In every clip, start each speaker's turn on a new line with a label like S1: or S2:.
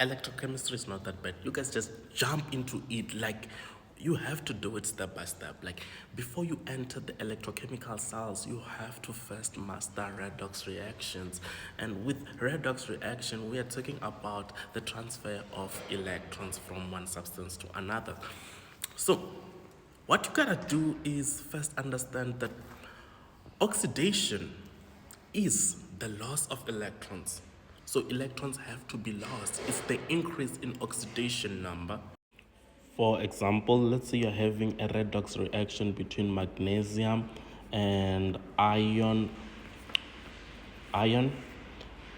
S1: electrochemistry is not that bad. You guys just jump into it. Like, you have to do it step by step. Like, before you enter the electrochemical cells, you have to first master redox reactions. And with redox reaction, we are talking about the transfer of electrons from one substance to another. So what you gotta do is first understand that oxidation is the loss of electrons. So electrons have to be lost. It's the increase in oxidation number. For example, let's say you're having a redox reaction between magnesium and iron.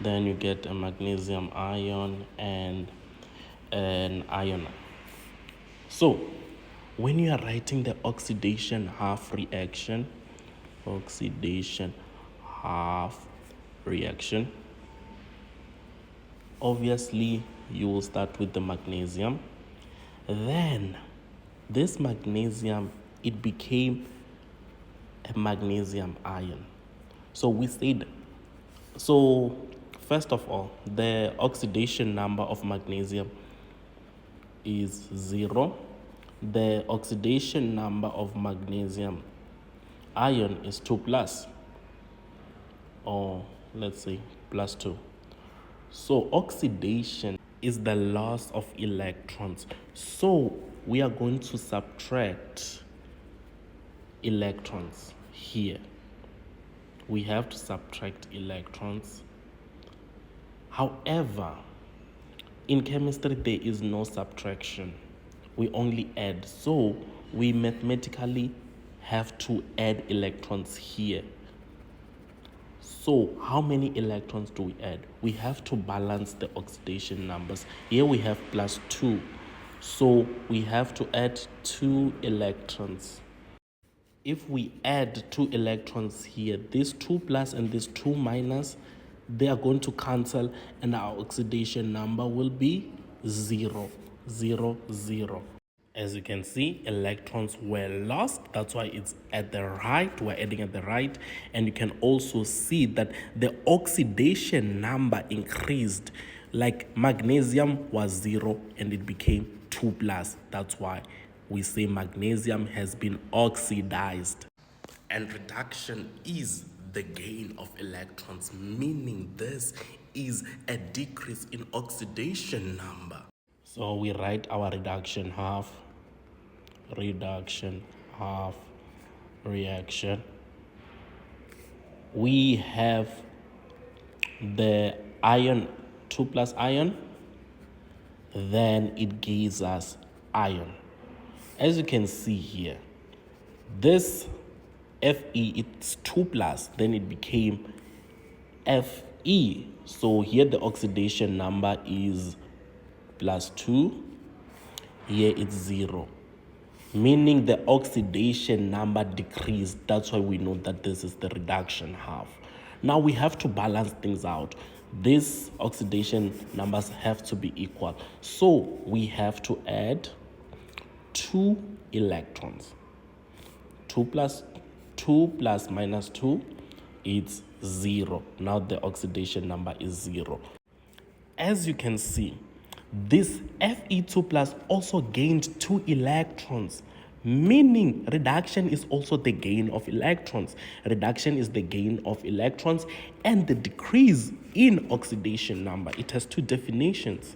S1: Then you get a magnesium ion and an ion. So when you are writing the oxidation half reaction, obviously you will start with the magnesium. Then this magnesium, it became a magnesium ion. So we said, so first of all, the oxidation number of magnesium is 0. The oxidation number of magnesium ion is 2 plus, or let's say plus 2. So oxidation is the loss of electrons. So we are going to subtract electrons here. We have to subtract electrons. However, in chemistry, there is no subtraction. We only add. So we mathematically have to add electrons here. So how many electrons do we add? We have to balance the oxidation numbers. Here we have plus 2. So we have to add 2 electrons. If we add 2 electrons here, this 2 plus and this 2 minus, they are going to cancel, and our oxidation number will be 0, 0, 0. As you can see, electrons were lost. That's why it's at the right. We're adding at the right. And you can also see that the oxidation number increased. Like magnesium was 0 and it became 2 plus. That's why we say magnesium has been oxidized. And reduction is the gain of electrons, meaning this is a decrease in oxidation number. So we write our reduction half reaction. We have the ion, 2 plus ion, then it gives us ion. As you can see here, this Fe, it's 2 plus, then it became Fe. So here the oxidation number is plus 2, here it's 0, meaning the oxidation number decreased. That's why we know that this is the reduction half. Now we have to balance things out. These oxidation numbers have to be equal. So we have to add 2 electrons. 2 plus minus 2, it's 0. Now the oxidation number is 0. As you can see, this Fe2 plus also gained 2 electrons, meaning reduction is also the gain of electrons. Reduction is the gain of electrons and the decrease in oxidation number. It has 2 definitions.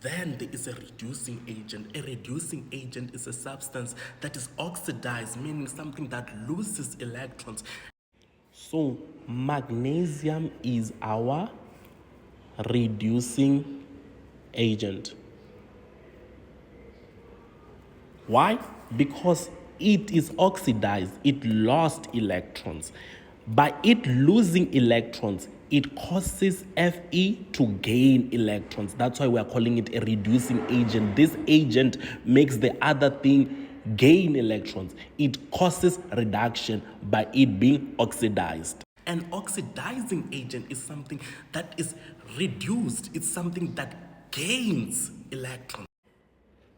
S1: Then there is a reducing agent. A reducing agent is a substance that is oxidized, meaning something that loses electrons. So magnesium is our reducing agent. Why? Because it is oxidized. It lost electrons. By it losing electrons, it causes Fe to gain electrons. That's why we are calling it a reducing agent. This agent makes the other thing gain electrons. It causes reduction by it being oxidized. An oxidizing agent is something that is reduced. It's something that gains electrons.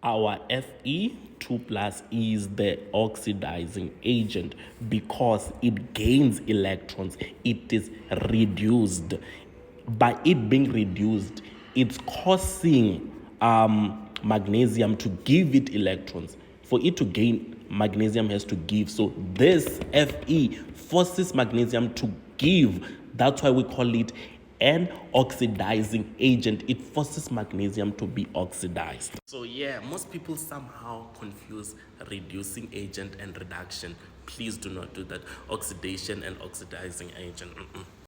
S1: Our Fe2 plus is the oxidizing agent because it gains electrons. It is reduced. By it being reduced, it's causing magnesium to give it electrons. For it to gain, magnesium has to give. So this Fe forces magnesium to give. That's why we call it an oxidizing agent. It forces magnesium to be oxidized. So yeah, most people somehow confuse reducing agent and reduction. Please do not do that. Oxidation and oxidizing agent.